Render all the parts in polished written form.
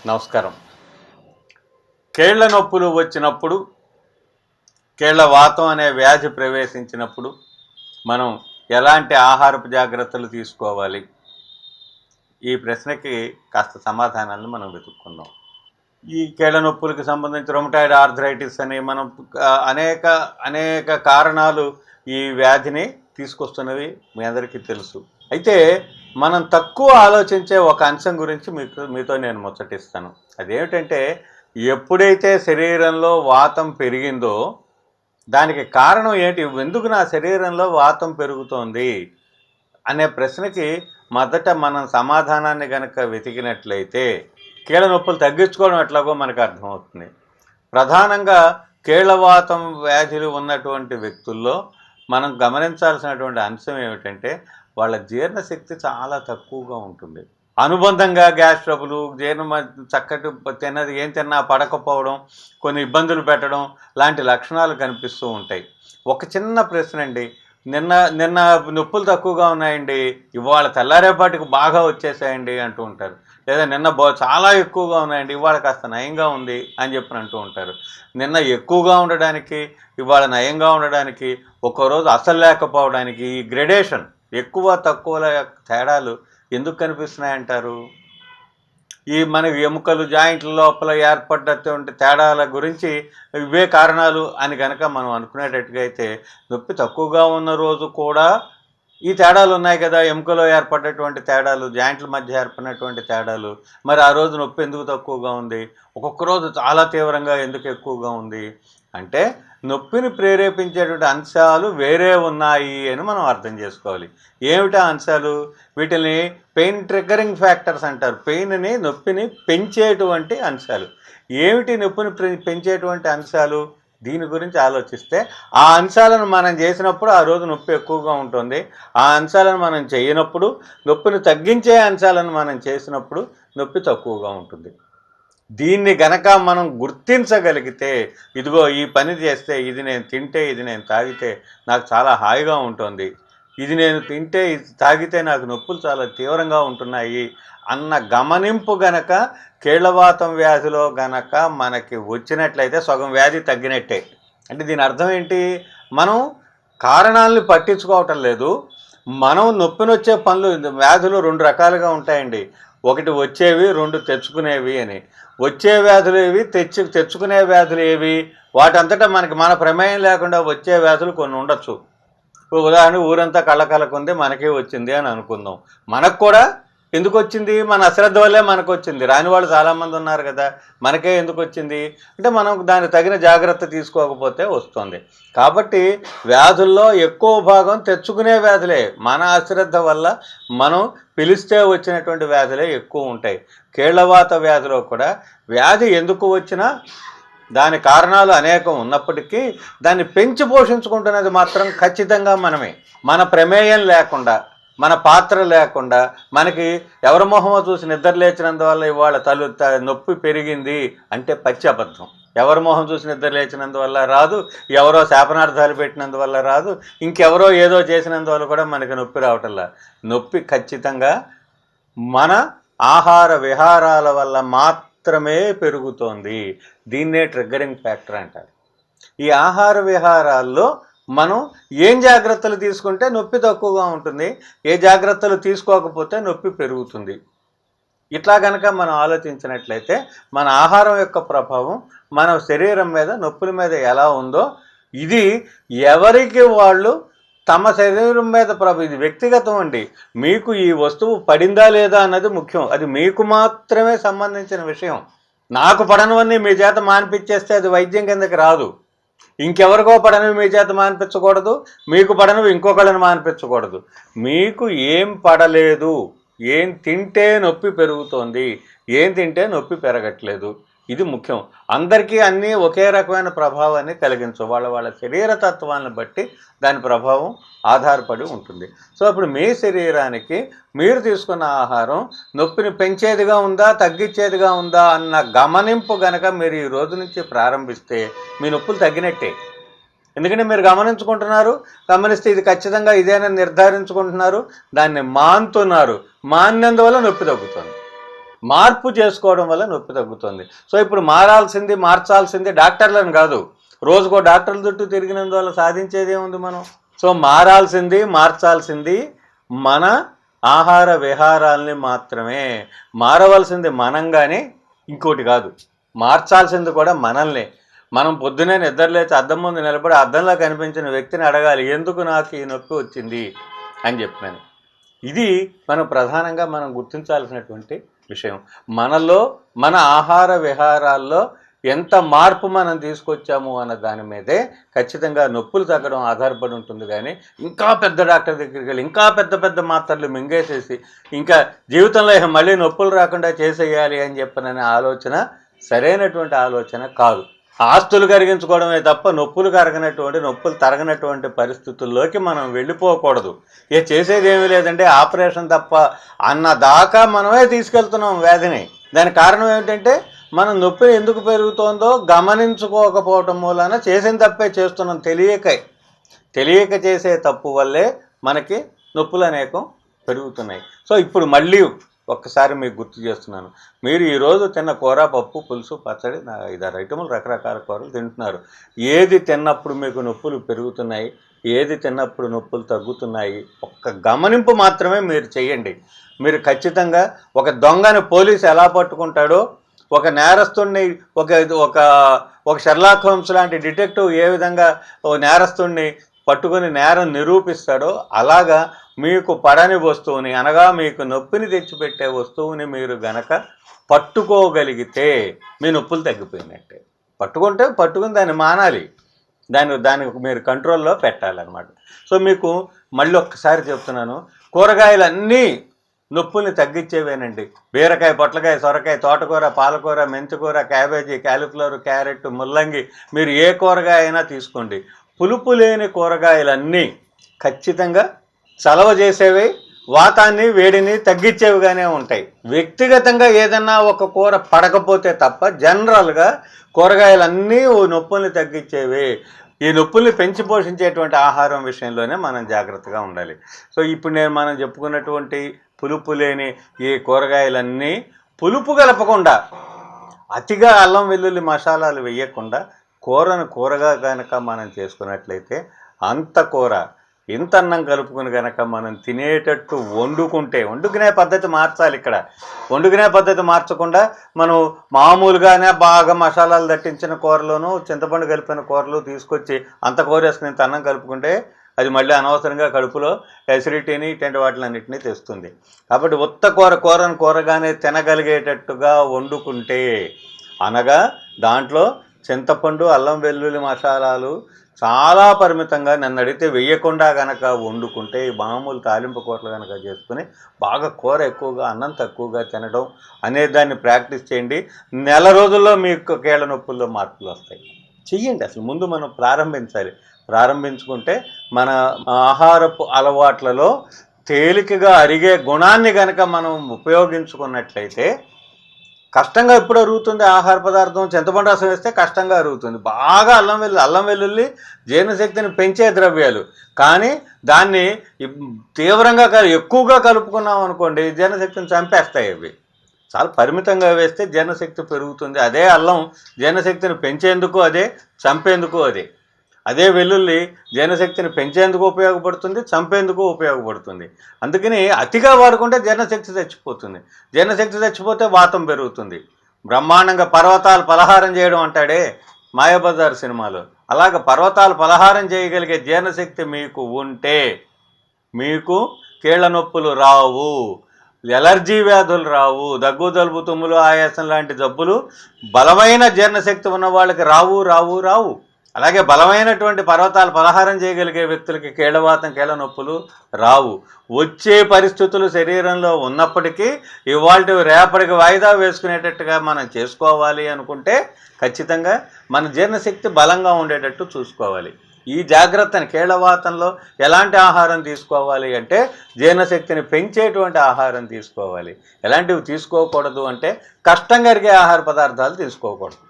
నమస్కారం. కేళ్ల నొప్పులు వచ్చినప్పుడు, కేళ్ల వాతం అనే వ్యాధి ప్రవేశించినప్పుడు మనం ఎలాంటి ఆహారపు జాగ్రత్తలు తీసుకోవాలి? ఈ ప్రశ్నకి కాస్త సమాధానాలను మనం వెతుక్కుందాం. ఈ కేళ్ల నొప్పులకు సంబంధించి రొమటాయిడ్ ఆర్థరైటిస్ అని మనం అనేక కారణాలు ఈ వ్యాధిని తీసుకొస్తున్నవి మీ అందరికీ తెలుసు. అయితే మనం తక్కువ ఆలోచించే ఒక అంశం గురించి మీతో నేను ముచ్చటిస్తాను. అదేమిటంటే, ఎప్పుడైతే శరీరంలో వాతం పెరిగిందో దానికి కారణం ఏంటి? ఎందుకు నా శరీరంలో వాతం పెరుగుతోంది అనే ప్రశ్నకి మొదట మనం సమాధానాన్ని కనుక వెతికినట్లయితే కీళ్ళ నొప్పులు తగ్గించుకోవడం ఎట్లాగో మనకు అర్థమవుతుంది. ప్రధానంగా కీళ్ళవాతం వ్యాధులు ఉన్నటువంటి వ్యక్తుల్లో మనం గమనించాల్సినటువంటి అంశం ఏమిటంటే, వాళ్ళ జీర్ణశక్తి చాలా తక్కువగా ఉంటుంది. అనుబంధంగా గ్యాస్ ట్రబులు, చక్కటి తిన్నది ఏం తిన్నా పడకపోవడం, కొన్ని ఇబ్బందులు పెట్టడం లాంటి లక్షణాలు కనిపిస్తూ ఉంటాయి. ఒక చిన్న ప్రశ్న అండి, నిన్న నొప్పులు తక్కువగా ఉన్నాయండి, ఇవాళ తెల్లారేపాటికి బాగా వచ్చేసాయండి అంటూ ఉంటారు. లేదా నిన్న చాలా ఎక్కువగా ఉన్నాయండి, ఇవాళ కాస్త నయంగా ఉంది అని చెప్పి అంటూ ఉంటారు. నిన్న ఎక్కువగా ఉండడానికి, ఇవాళ నయంగా ఉండడానికి, ఒక్కోరోజు అసలు లేకపోవడానికి ఈ గ్రెడేషన్, ఎక్కువ తక్కువల తేడాలు ఎందుకు కనిపిస్తున్నాయంటారు? ఈ మనకి ఎముకలు, జాయింట్ల లోపల ఏర్పడ్డటువంటి తేడాల గురించి ఇవే కారణాలు అని కనుక మనం అనుకునేటట్టుగా అయితే, నొప్పి తక్కువగా ఉన్న రోజు కూడా ఈ తేడాలు ఉన్నాయి కదా, ఎముకలో ఏర్పడ్డటువంటి తేడాలు, జాయింట్ల మధ్య ఏర్పడినటువంటి తేడాలు, మరి ఆ రోజు నొప్పి ఎందుకు తక్కువగా ఉంది? ఒక్కొక్క రోజు చాలా తీవ్రంగా ఎందుకు ఎక్కువగా ఉంది అంటే, నొప్పిని ప్రేరేపించేటువంటి అంశాలు వేరే ఉన్నాయి అని మనం అర్థం చేసుకోవాలి. ఏమిటా అంశాలు? వీటిని పెయిన్ ట్రిగ్గరింగ్ ఫ్యాక్టర్స్ అంటారు. నొప్పిని పెంచేటువంటి అంశాలు. ఏమిటి నొప్పిని పెంచేటువంటి అంశాలు? దీని గురించి ఆలోచిస్తే, ఆ అంశాలను మనం చేసినప్పుడు ఆ రోజు నొప్పి ఎక్కువగా ఉంటుంది. ఆ అంశాలను మనం చేయనప్పుడు, నొప్పిని తగ్గించే అంశాలను మనం చేసినప్పుడు నొప్పి తక్కువగా ఉంటుంది. దీన్ని గనక మనం గుర్తించగలిగితే, ఇదిగో ఈ పని చేస్తే, ఇది నేను తింటే, ఇది నేను తాగితే నాకు చాలా హాయిగా ఉంటుంది, ఇది నేను తింటే, ఇది తాగితే నాకు నొప్పులు చాలా తీవ్రంగా ఉంటున్నాయి అన్న గమనింపు గనక కీళ్ళవాతం వ్యాధిలో గనక మనకి వచ్చినట్లయితే సగం వ్యాధి తగ్గినట్టే. అంటే దీని అర్థం ఏంటి? మనం కారణాలను పట్టించుకోవటం లేదు. మనం నొప్పినొచ్చే పనులు, వ్యాధులు రెండు రకాలుగా ఉంటాయండి. ఒకటి వచ్చేవి, రెండు తెచ్చుకునేవి అని. వచ్చే వ్యాధులు ఏవి, తెచ్చుకునే వ్యాధులు ఏవి? వాటంతటా మన ప్రమేయం లేకుండా వచ్చే వ్యాధులు కొన్ని ఉండొచ్చు. ఉదాహరణ, ఊరంతా కళ్ళకళ్ళకుంది, మనకే వచ్చింది అని అనుకుందాం. మనకు కూడా ఎందుకు వచ్చింది? మన అశ్రద్ధ వల్లే మనకు వచ్చింది. రాని వాళ్ళు చాలామంది ఉన్నారు కదా, మనకే ఎందుకు వచ్చింది అంటే, మనం దానికి తగిన జాగ్రత్త తీసుకోకపోతే వస్తుంది. కాబట్టి వ్యాధుల్లో ఎక్కువ భాగం తెచ్చుకునే వ్యాధులే. మన అశ్రద్ధ వల్ల మనం పిలిస్తే వచ్చినటువంటి వ్యాధులే ఎక్కువ ఉంటాయి. కీళ్ళవాత వ్యాధిలో కూడా వ్యాధి ఎందుకు వచ్చినా దాని కారణాలు అనేకం ఉన్నప్పటికీ దాన్ని పెంచి పోషించుకుంటున్నది మాత్రం ఖచ్చితంగా మనమే. మన ప్రమేయం లేకుండా, మన పాత్ర లేకుండా, మనకి ఎవరి మొహమో చూసి నిద్ర లేచినందువల్ల ఇవాళ నొప్పి పెరిగింది అంటే పచ్చి అబద్ధం. ఎవరి మొహం చూసి నిద్ర లేచినందువల్ల రాదు, ఎవరో శాపనార్థాలు పెట్టినందువల్ల రాదు, ఇంకెవరో ఏదో చేసినందువల్ల కూడా మనకి నొప్పి రావటంలా. నొప్పి ఖచ్చితంగా మన ఆహార విహారాల వల్ల మాత్రమే పెరుగుతోంది. దీన్నే ట్రిగ్గరింగ్ ఫ్యాక్టర్ అంటారు. ఈ ఆహార విహారాల్లో మనం ఏం జాగ్రత్తలు తీసుకుంటే నొప్పి తక్కువగా ఉంటుంది, ఏ జాగ్రత్తలు తీసుకోకపోతే నొప్పి పెరుగుతుంది, ఇట్లా కనుక మనం ఆలోచించినట్లయితే మన ఆహారం యొక్క ప్రభావం మన శరీరం మీద, నొప్పుల మీద ఎలా ఉందో, ఇది ఎవరికి వాళ్ళు తమ శరీరం మీద ఇది వ్యక్తిగతం అండి. మీకు ఈ వస్తువు పడిందా లేదా అన్నది ముఖ్యం. అది మీకు మాత్రమే సంబంధించిన విషయం. నాకు పడనవన్నీ మీ చేత మానిపించేస్తే అది వైద్యం కిందకి రాదు. ఇంకెవరికో పడనివి మీ చేత మానిపించకూడదు, మీకు పడనివి ఇంకొకళ్ళని మానిపించకూడదు. మీకు ఏం పడలేదు, ఏం తింటే నొప్పి పెరుగుతోంది, ఏం తింటే నొప్పి పెరగట్లేదు, ఇది ముఖ్యం. అందరికీ అన్నీ ఒకే రకమైన ప్రభావాన్ని కలిగించవు. వాళ్ళ శరీరతత్వాన్ని బట్టి దాని ప్రభావం ఆధారపడి ఉంటుంది. సో అప్పుడు మీ శరీరానికి మీరు తీసుకున్న ఆహారం నొప్పిని పెంచేదిగా ఉందా, తగ్గించేదిగా ఉందా అన్న గమనింపు గనక మీరు ఈ రోజు నుంచి ప్రారంభిస్తే మీ నొప్పులు తగ్గినట్టే. ఎందుకంటే మీరు గమనించుకుంటున్నారు, గమనిస్తే ఇది ఖచ్చితంగా ఇదేనని నిర్ధారించుకుంటున్నారు, దాన్ని మాన్తున్నారు. మాన్నందువల్ల నొప్పి తగ్గుతుంది. మార్పు చేసుకోవడం వల్ల నొప్పి తగ్గుతుంది. సో ఇప్పుడు మార్చాల్సింది డాక్టర్లను కాదు. రోజుకో డాక్టర్ల చుట్టూ తిరిగినందువల్ల సాధించేది ఏముంది మనం? సో మార్చాల్సింది మన ఆహార విహారాల్ని మాత్రమే. మారవలసింది మనంగానే, ఇంకోటి కాదు. మార్చాల్సింది కూడా మనల్నే. మనం పొద్దునే నిద్రలేచి అద్దం ముందు నిలబడి అద్దంలో కనిపించిన వ్యక్తిని అడగాలి, ఎందుకు నాకు ఈ నొప్పి వచ్చింది అని చెప్పాను. ఇది మనం ప్రధానంగా గుర్తించాల్సినటువంటి విషయం. మనలో, మన ఆహార విహారాల్లో ఎంత మార్పు మనం తీసుకొచ్చాము అన్న దాని మీదే ఖచ్చితంగా నొప్పులు తగ్గడం ఆధారపడి ఉంటుంది. కానీ ఇంకా పెద్ద డాక్టర్ దగ్గరికి వెళ్ళి ఇంకా పెద్ద మాత్రలు మింగేసేసి ఇంకా జీవితంలో మళ్ళీ నొప్పులు రాకుండా చేసేయాలి అని చెప్పననే ఆలోచన సరైనటువంటి ఆలోచన కాదు. ఆస్తులు కరిగించుకోవడమే తప్ప నొప్పులు తరగనటువంటి పరిస్థితుల్లోకి మనం వెళ్ళిపోకూడదు. చేసేది ఏమీ లేదంటే ఆపరేషన్ తప్ప అన్నదాకా మనమే తీసుకెళ్తున్నాం వ్యాధిని. దానికి కారణం ఏమిటంటే మనం నొప్పి ఎందుకు పెరుగుతోందో గమనించుకోకపోవటం మూలాన చేసిన తప్పే చేస్తున్నాం. తెలియక చేసే తప్పు వల్లే మనకి నొప్పులు అనేకం పెరుగుతున్నాయి. సో ఇప్పుడు మళ్ళీ ఒక్కసారి మీకు గుర్తు చేస్తున్నాను, మీరు ఈరోజు తిన్న కూర, పప్పు, పులుసు, పచ్చడి, 5-6 ఐటములు రకరకాల కూరలు తింటున్నారు. ఏది తిన్నప్పుడు మీకు నొప్పులు పెరుగుతున్నాయి, ఏది తిన్నప్పుడు నొప్పులు తగ్గుతున్నాయి, ఒక్క గమనింపు మాత్రమే మీరు చేయండి. మీరు ఖచ్చితంగా ఒక దొంగని పోలీసు ఎలా పట్టుకుంటాడో, ఒక నేరస్తుడిని ఒక షెర్లాక్ హోమ్స్ లాంటి డిటెక్టివ్ ఏ విధంగా నేరస్తుడిని పట్టుకొని నేరం నిరూపిస్తాడో, అలాగా మీకు పడని వస్తువుని, అనగా మీకు నొప్పిని తెచ్చిపెట్టే వస్తువుని మీరు గనక పట్టుకోగలిగితే మీ నొప్పులు తగ్గిపోయినట్టే. పట్టుకుని దాన్ని మానాలి, దానికి మీరు కంట్రోల్లో పెట్టాలన్నమాట. సో మీకు మళ్ళీ ఒక్కసారి చెప్తున్నాను, కూరగాయలన్నీ నొప్పుల్ని తగ్గించేవేనండి. బీరకాయ, పొట్లకాయ, సొరకాయ, తోటకూర, పాలకూర, మెంతికూర, క్యాబేజీ, క్యాలీఫ్లవర్, క్యారెట్, ముల్లంగి, మీరు ఏ కూరగాయ అయినా తీసుకోండి. పులుపు లేని కూరగాయలన్నీ ఖచ్చితంగా చలవ చేసేవి, వాతాన్ని, వేడిని తగ్గించేవిగానే ఉంటాయి. వ్యక్తిగతంగా ఏదన్నా ఒక కూర పడకపోతే తప్ప జనరల్గా కూరగాయలన్నీ నొప్పుల్ని తగ్గించేవి. ఈ నొప్పుల్ని పెంచి పోషించేటువంటి ఆహారం విషయంలోనే మనం జాగ్రత్తగా ఉండాలి. సో ఇప్పుడు మనం చెప్పుకున్నటువంటి పులుపు లేని ఈ కూరగాయలన్నీ పులుపు కలపకుండా, అతిగా అల్లం వెల్లుల్లి మసాలాలు వేయకుండా కూరగా కనుక మనం చేసుకున్నట్లయితే అంత కూర ఇంత అన్నం కలుపుకుని కనుక మనం తినేటట్టు వండుకునే పద్ధతి మార్చాలి. ఇక్కడ వండుకునే పద్ధతి మార్చకుండా మనం మామూలుగానే బాగా మసాలాలు దట్టించిన కూరలోనూ చింతపండు కలిపిన కూరలు తీసుకొచ్చి అంత కూర వేసుకుని ఇంత అన్నం కలుపుకుంటే అది మళ్ళీ అనవసరంగా కడుపులో ఎసిడిటీని ఇటువంటి వాటిలన్నింటినీ తెస్తుంది. కాబట్టి ఉత్త కూరగానే తినగలిగేటట్టుగా వండుకుంటే, అనగా దాంట్లో చింతపండు, అల్లం వెల్లుల్లి మసాలాలు చాలా పరిమితంగా, నన్ను అడిగితే వేయకుండా కనుక వండుకుంటే, మామూలు తాలింపు కూరలు కనుక చేసుకుని బాగా కూర ఎక్కువగా అన్నం తక్కువగా తినడం అనే దాన్ని ప్రాక్టీస్ చేయండి. నెల రోజుల్లో మీకు కీళ్ళ నొప్పుల్లో మార్పులు వస్తాయి. చెయ్యండి. అసలు ముందు మనం ప్రారంభించుకుంటే మన ఆహారపు అలవాట్లలో తేలికగా అరిగే గుణాన్ని కనుక మనం ఉపయోగించుకున్నట్లయితే, కష్టంగా ఎప్పుడు అరుగుతుంది ఆహార పదార్థం, చింతపండు రసం వేస్తే కష్టంగా అరుగుతుంది. బాగా అల్లం వెల్లుల్లి జీర్ణశక్తిని పెంచే ద్రవ్యాలు, కానీ దాన్ని తీవ్రంగా ఎక్కువగా కలుపుకున్నాం అనుకోండి, జీర్ణశక్తిని చంపేస్తాయి. అవి చాలా పరిమితంగా వేస్తే జీర్ణశక్తి పెరుగుతుంది. అదే అల్లం జీర్ణశక్తిని పెంచేందుకు అదే, చంపేందుకు అదే. అదే వెల్లుల్లి జీర్ణశక్తిని పెంచేందుకు ఉపయోగపడుతుంది, చంపేందుకు ఉపయోగపడుతుంది. అందుకని అతిగా వాడుకుంటే జీర్ణశక్తి చచ్చిపోతుంది. జీర్ణశక్తి చచ్చిపోతే వాతం పెరుగుతుంది. బ్రహ్మాండంగా పర్వతాలు పలహారం చేయడం అంటాడే మాయాబజార్ సినిమాలో, అలాగ పర్వతాలు పలహారం చేయగలిగే జీర్ణశక్తి మీకు ఉంటే మీకు కీళ్ళ నొప్పులు రావు, ఎలర్జీ వ్యాధులు రావు, దగ్గు, జలుబు, తుమ్ములు, ఆయాసం లాంటి జబ్బులు బలమైన జీర్ణశక్తి ఉన్న వాళ్ళకి రావు. అలాగే బలమైనటువంటి పర్వతాలు పలహారం చేయగలిగే వ్యక్తులకి కీళ్ళవాతం, కీళ్ళ నొప్పులు రావు. వచ్చే పరిస్థితులు శరీరంలో ఉన్నప్పటికీ ఇవాళ రేపటికి వాయిదా వేసుకునేటట్టుగా మనం చేసుకోవాలి అనుకుంటే ఖచ్చితంగా మన జీర్ణశక్తి బలంగా ఉండేటట్టు చూసుకోవాలి. ఈ జాగ్రత్తని, కీళ్ళవాతంలో ఎలాంటి ఆహారం తీసుకోవాలి అంటే జీర్ణశక్తిని పెంచేటువంటి ఆహారం తీసుకోవాలి. ఎలాంటివి తీసుకోకూడదు అంటే కష్టంగా అరిగే ఆహార పదార్థాలు తీసుకోకూడదు.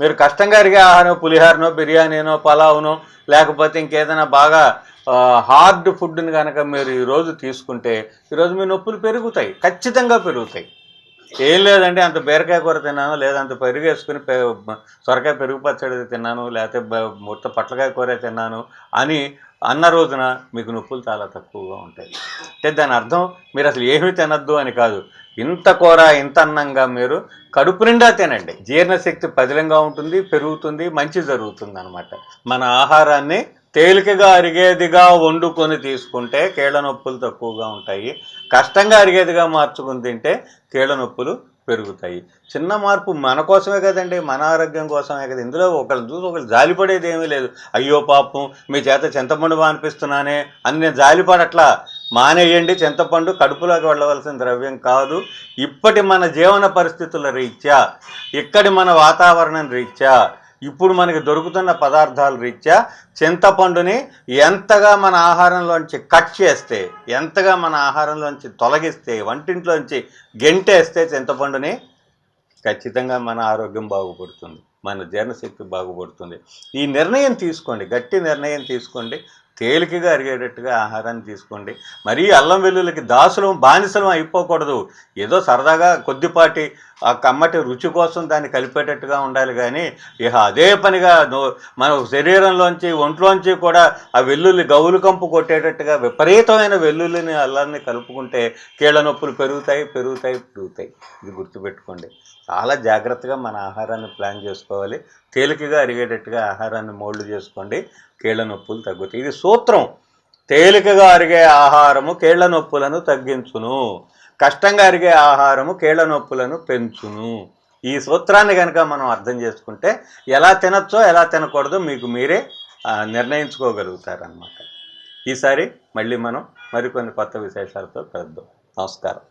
మీరు కష్టంగా అరిగే ఆహారం, పులిహారనో, బిర్యానీనో, పలావునో, లేకపోతే ఇంకేదైనా బాగా హార్డ్ ఫుడ్ని కనుక మీరు ఈరోజు తీసుకుంటే ఈరోజు మీ నొప్పులు పెరుగుతాయి, ఖచ్చితంగా పెరుగుతాయి. ఏం లేదండి, అంత బీరకాయ కూర తిన్నాను, లేదా అంత పెరుగు వేసుకుని సొరకాయ పెరుగు పచ్చడి తిన్నాను, లేకపోతే మొత్తం పొట్లకాయ కూర తిన్నాను అని అన్న రోజున మీకు నొప్పులు చాలా తక్కువగా ఉంటాయి. అంటే దాని అర్థం మీరు అసలు ఏమీ తినద్దు అని కాదు. ఇంత కూర ఇంత అన్నంగా మీరు కడుపు నిండా తినండి. జీర్ణశక్తి పదిలంగా ఉంటుంది, పెరుగుతుంది, మంచి జరుగుతుంది అనమాట. మన ఆహారాన్ని తేలికగా అరిగేదిగా వండుకొని తీసుకుంటే కీళ్ళ నొప్పులు తక్కువగా ఉంటాయి. కష్టంగా అరిగేదిగా మార్చుకుని తింటే కీళ్ళ నొప్పులు పెరుగుతాయి. చిన్న మార్పు మన కోసమే కదండి, మన ఆరోగ్యం కోసమే కదా. ఇందులో ఒకళ్ళు చూసి ఒకళ్ళు జాలిపడేది ఏమీ లేదు. అయ్యో పాపం మీ చేత చింతపండు మానిపిస్తున్నానే అని నేను జాలిపడట్లా. మానేయండి, చింతపండు కడుపులోకి వెళ్ళవలసిన ద్రవ్యం కాదు. ఇప్పటి మన జీవన పరిస్థితుల రీత్యా, ఇక్కడి మన వాతావరణం రీత్యా, ఇప్పుడు మనకి దొరుకుతున్న పదార్థాల రీత్యా చింతపండుని ఎంతగా మన ఆహారంలోంచి కట్ చేస్తే, ఎంతగా మన ఆహారంలోంచి తొలగిస్తే, వంటింట్లోంచి గెంటేస్తే చింతపండుని ఖచ్చితంగా మన ఆరోగ్యం బాగుపడుతుంది, మన జీర్ణశక్తి బాగుపడుతుంది. ఈ నిర్ణయం తీసుకోండి, గట్టి నిర్ణయం తీసుకోండి. తేలికగా అరిగేటట్టుగా ఆహారాన్ని తీసుకోండి. మరీ అల్లం వెల్లుల్లికి దాసులం బానిసలం అయిపోకూడదు. ఏదో సరదాగా కొద్దిపాటి ఆ కమ్మటి రుచి కోసం దాన్ని కలిపేటట్టుగా ఉండాలి. కానీ ఇక అదే పనిగా మన శరీరంలోంచి ఒంట్లోంచి కూడా ఆ వెల్లుల్లి గౌలు కంపు కొట్టేటట్టుగా విపరీతమైన వెల్లుల్లిని అల్లాన్ని కలుపుకుంటే కీళ్ళ నొప్పులు పెరుగుతాయి. ఇది గుర్తుపెట్టుకోండి. చాలా జాగ్రత్తగా మన ఆహారాన్ని ప్లాన్ చేసుకోవాలి. తేలికగా అరిగేటట్టుగా ఆహారాన్ని మోల్డ్ చేసుకోండి, కీళ్ళ నొప్పులు తగ్గుతాయి. ఇది సూత్రం. తేలికగా అరిగే ఆహారము కీళ్ళ నొప్పులను తగ్గించును, కష్టంగా అరిగే ఆహారము కీళ్ళ నొప్పులను పెంచును. ఈ సూత్రాన్ని కనుక మనం అర్థం చేసుకుంటే ఎలా తినచ్చో ఎలా తినకూడదో మీకు మీరే నిర్ణయించుకోగలుగుతారన్నమాట. ఈసారి మళ్ళీ మనం మరికొన్ని కొత్త విశేషాలతో కలుద్దాం. నమస్కారం.